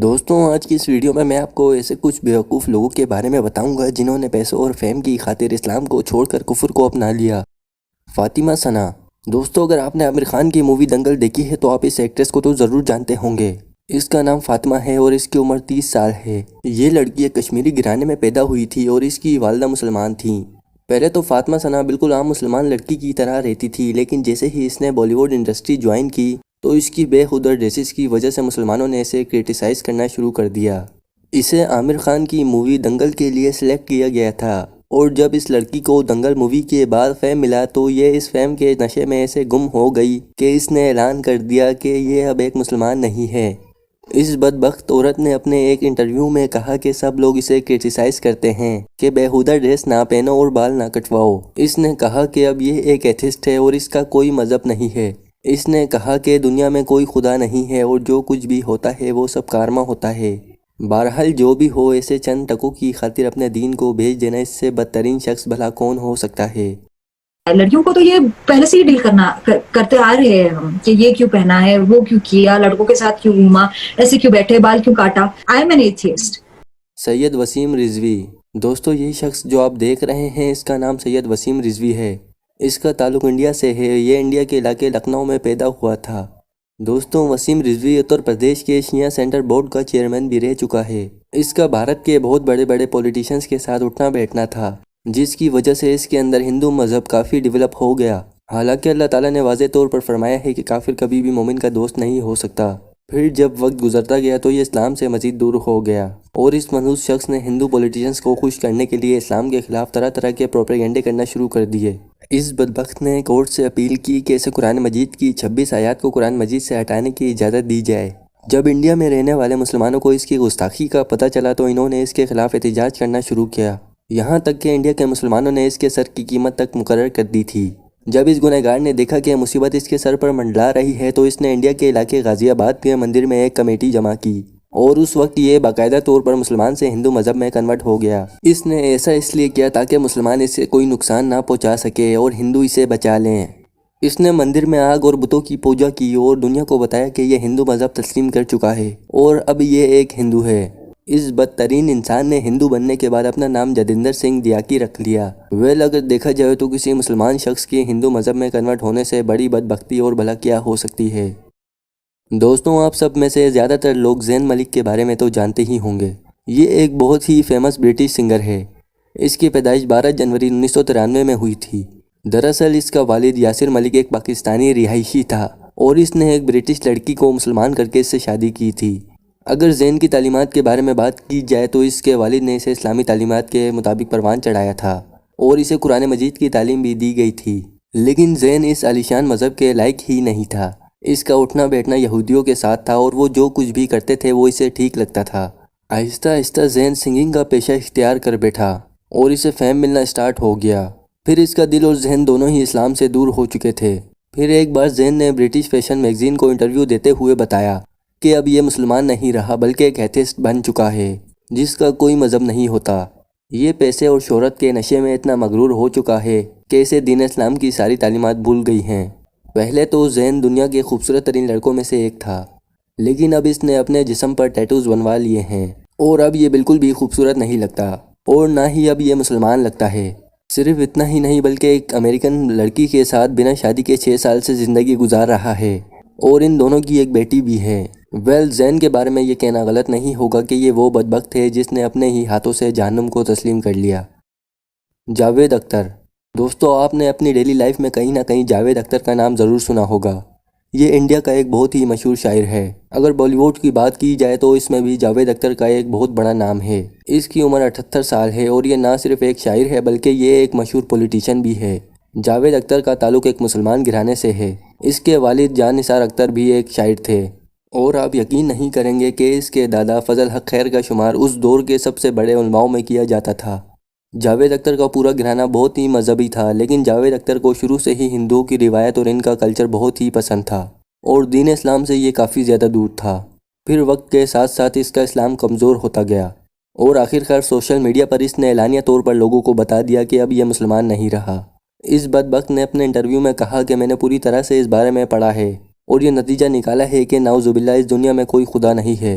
دوستوں، آج کی اس ویڈیو میں آپ کو ایسے کچھ بیوقوف لوگوں کے بارے میں بتاؤں گا جنہوں نے پیسوں اور فیم کی خاطر اسلام کو چھوڑ کر کفر کو اپنا لیا۔ فاطمہ ثنا۔ دوستوں، اگر آپ نے عامر خان کی مووی دنگل دیکھی ہے تو آپ اس ایکٹریس کو تو ضرور جانتے ہوں گے۔ اس کا نام فاطمہ ہے اور اس کی عمر 30 سال ہے۔ یہ لڑکی ایک کشمیری گھرانے میں پیدا ہوئی تھی اور اس کی والدہ مسلمان تھیں۔ پہلے تو فاطمہ ثنا بالکل عام مسلمان لڑکی کی طرح رہتی تھی، لیکن جیسے ہی اس نے بالی ووڈ انڈسٹری جوائن کی تو اس کی بے خودہ ڈریسز کی وجہ سے مسلمانوں نے اسے کرٹیسائز کرنا شروع کر دیا۔ اسے عامر خان کی مووی دنگل کے لیے سلیکٹ کیا گیا تھا، اور جب اس لڑکی کو دنگل مووی کے بعد فیم ملا تو یہ اس فیم کے نشے میں ایسے گم ہو گئی کہ اس نے اعلان کر دیا کہ یہ اب ایک مسلمان نہیں ہے۔ اس بدبخت عورت نے اپنے ایک انٹرویو میں کہا کہ سب لوگ اسے کرٹیسائز کرتے ہیں کہ بیہودہ ڈریس نہ پہنو اور بال نہ کٹواؤ۔ اس نے کہا کہ اب یہ ایک ایتھسٹ ہے اور اس کا کوئی مذہب نہیں ہے۔ اس نے کہا کہ دنیا میں کوئی خدا نہیں ہے اور جو کچھ بھی ہوتا ہے وہ سب کارما ہوتا ہے۔ بہرحال جو بھی ہو، ایسے چند ٹکوں کی خاطر اپنے دین کو بیچ دینا اس سے بدترین شخص بھلا کون ہو سکتا ہے۔ لڑکیوں کو تو یہ پہلے سے ہی ڈیل کرتے آ رہے ہیں ہم کہ یہ کیوں پہنا ہے، وہ کیوں کیا، لڑکوں کے ساتھ کیوں گھوما، ایسے کیوں بیٹھے، بال کیوں کاٹا۔ I am an atheist. Syed Waseem Rizvi. دوستو، یہ شخص جو آپ دیکھ رہے ہیں اس کا نام سید وسیم رضوی ہے۔ اس کا تعلق انڈیا سے ہے۔ یہ انڈیا کے علاقے لکھنؤ میں پیدا ہوا تھا۔ دوستوں، وسیم رضوی اتر پردیش کے شیعہ سینٹر بورڈ کا چیئرمین بھی رہ چکا ہے۔ اس کا بھارت کے بہت بڑے بڑے پولیٹیشنز کے ساتھ اٹھنا بیٹھنا تھا، جس کی وجہ سے اس کے اندر ہندو مذہب کافی ڈیولپ ہو گیا۔ حالانکہ اللہ تعالیٰ نے واضح طور پر فرمایا ہے کہ کافر کبھی بھی مومن کا دوست نہیں ہو سکتا۔ پھر جب وقت گزرتا گیا تو یہ اسلام سے مزید دور ہو گیا، اور اس منحوس شخص نے ہندو پولیٹیشنز کو خوش کرنے کے لیے اسلام کے خلاف طرح طرح کے پروپیگنڈے کرنا شروع کر دیے۔ اس بدبخت نے کورٹ سے اپیل کی کہ اسے قرآن مجید کی 26 آیات کو قرآن مجید سے ہٹانے کی اجازت دی جائے۔ جب انڈیا میں رہنے والے مسلمانوں کو اس کی گستاخی کا پتہ چلا تو انہوں نے اس کے خلاف احتجاج کرنا شروع کیا، یہاں تک کہ انڈیا کے مسلمانوں نے اس کے سر کی قیمت تک مقرر کر دی تھی۔ جب اس گنہگار نے دیکھا کہ مصیبت اس کے سر پر منڈلا رہی ہے تو اس نے انڈیا کے علاقے غازی آباد کے مندر میں ایک کمیٹی جمع کی، اور اس وقت یہ باقاعدہ طور پر مسلمان سے ہندو مذہب میں کنورٹ ہو گیا۔ اس نے ایسا اس لیے کیا تاکہ مسلمان اسے کوئی نقصان نہ پہنچا سکے اور ہندو اسے بچا لیں۔ اس نے مندر میں آگ اور بتوں کی پوجا کی اور دنیا کو بتایا کہ یہ ہندو مذہب تسلیم کر چکا ہے اور اب یہ ایک ہندو ہے۔ اس بدترین انسان نے ہندو بننے کے بعد اپنا نام جتیندر سنگھ دیاکی رکھ لیا۔ اگر دیکھا جائے تو کسی مسلمان شخص کے ہندو مذہب میں کنورٹ ہونے سے بڑی بدبختی اور بھلا کیا ہو سکتی ہے۔ دوستوں، آپ سب میں سے زیادہ تر لوگ زین ملک کے بارے میں تو جانتے ہی ہوں گے۔ یہ ایک بہت ہی فیمس برٹش سنگر ہے۔ اس کی پیدائش 12 جنوری 1993 میں ہوئی تھی۔ دراصل اس کا والد یاسر ملک ایک پاکستانی رہائشی تھا اور اس نے ایک برٹش لڑکی کو مسلمان کر کے اس سے شادی کی تھی۔ اگر زین کی تعلیمات کے بارے میں بات کی جائے تو اس کے والد نے اسے اسلامی تعلیمات کے مطابق پروان چڑھایا تھا اور اسے قرآن مجید کی تعلیم بھی دی گئی تھی، لیکن زین اس عالیشان مذہب کے لائق ہی نہیں تھا۔ اس کا اٹھنا بیٹھنا یہودیوں کے ساتھ تھا اور وہ جو کچھ بھی کرتے تھے وہ اسے ٹھیک لگتا تھا۔ آہستہ آہستہ زین سنگنگ کا پیشہ اختیار کر بیٹھا اور اسے فیم ملنا اسٹارٹ ہو گیا۔ پھر اس کا دل اور ذہن دونوں ہی اسلام سے دور ہو چکے تھے۔ پھر ایک بار زین نے برٹش فیشن میگزین کو انٹرویو دیتے ہوئے بتایا کہ اب یہ مسلمان نہیں رہا بلکہ ایک ایتھسٹ بن چکا ہے جس کا کوئی مذہب نہیں ہوتا۔ یہ پیسے اور شہرت کے نشے میں اتنا مغرور ہو چکا ہے کہ اسے دین اسلام کی ساری تعلیمات بھول گئی ہیں۔ پہلے تو زین دنیا کے خوبصورت ترین لڑکوں میں سے ایک تھا، لیکن اب اس نے اپنے جسم پر ٹیٹوز بنوا لیے ہیں اور اب یہ بالکل بھی خوبصورت نہیں لگتا اور نہ ہی اب یہ مسلمان لگتا ہے۔ صرف اتنا ہی نہیں بلکہ ایک امریکن لڑکی کے ساتھ بنا شادی کے 6 سال سے زندگی گزار رہا ہے اور ان دونوں کی ایک بیٹی بھی ہے۔ زین کے بارے میں یہ کہنا غلط نہیں ہوگا کہ یہ وہ بدبخت ہے جس نے اپنے ہی ہاتھوں سے جہنم کو تسلیم کر لیا۔ جاوید اختر۔ دوستو، آپ نے اپنی ڈیلی لائف میں کہیں نہ کہیں جاوید اختر کا نام ضرور سنا ہوگا۔ یہ انڈیا کا ایک بہت ہی مشہور شاعر ہے۔ اگر بالی ووڈ کی بات کی جائے تو اس میں بھی جاوید اختر کا ایک بہت بڑا نام ہے۔ اس کی عمر 78 سال ہے اور یہ نہ صرف ایک شاعر ہے بلکہ یہ ایک مشہور پولیٹیشین بھی ہے۔ جاوید اختر کا تعلق ایک مسلمان گھرانے سے ہے۔ اس کے والد جان نثار اختر بھی ایک شاعر تھے، اور آپ یقین نہیں کریں گے کہ اس کے دادا فضل حق خیر کا شمار اس دور کے سب سے بڑے علماؤں میں کیا جاتا تھا۔ جاوید اختر کا پورا گھرانہ بہت ہی مذہبی تھا، لیکن جاوید اختر کو شروع سے ہی ہندوؤں کی روایت اور ان کا کلچر بہت ہی پسند تھا اور دین اسلام سے یہ کافی زیادہ دور تھا۔ پھر وقت کے ساتھ ساتھ اس کا اسلام کمزور ہوتا گیا اور آخرکار سوشل میڈیا پر اس نے اعلانیہ طور پر لوگوں کو بتا دیا کہ اب یہ مسلمان نہیں رہا۔ اس بدبخت نے اپنے انٹرویو میں کہا کہ میں نے پوری طرح سے اس بارے میں پڑھا ہے اور یہ نتیجہ نکالا ہے کہ نعوذ باللہ اس دنیا میں کوئی خدا نہیں ہے۔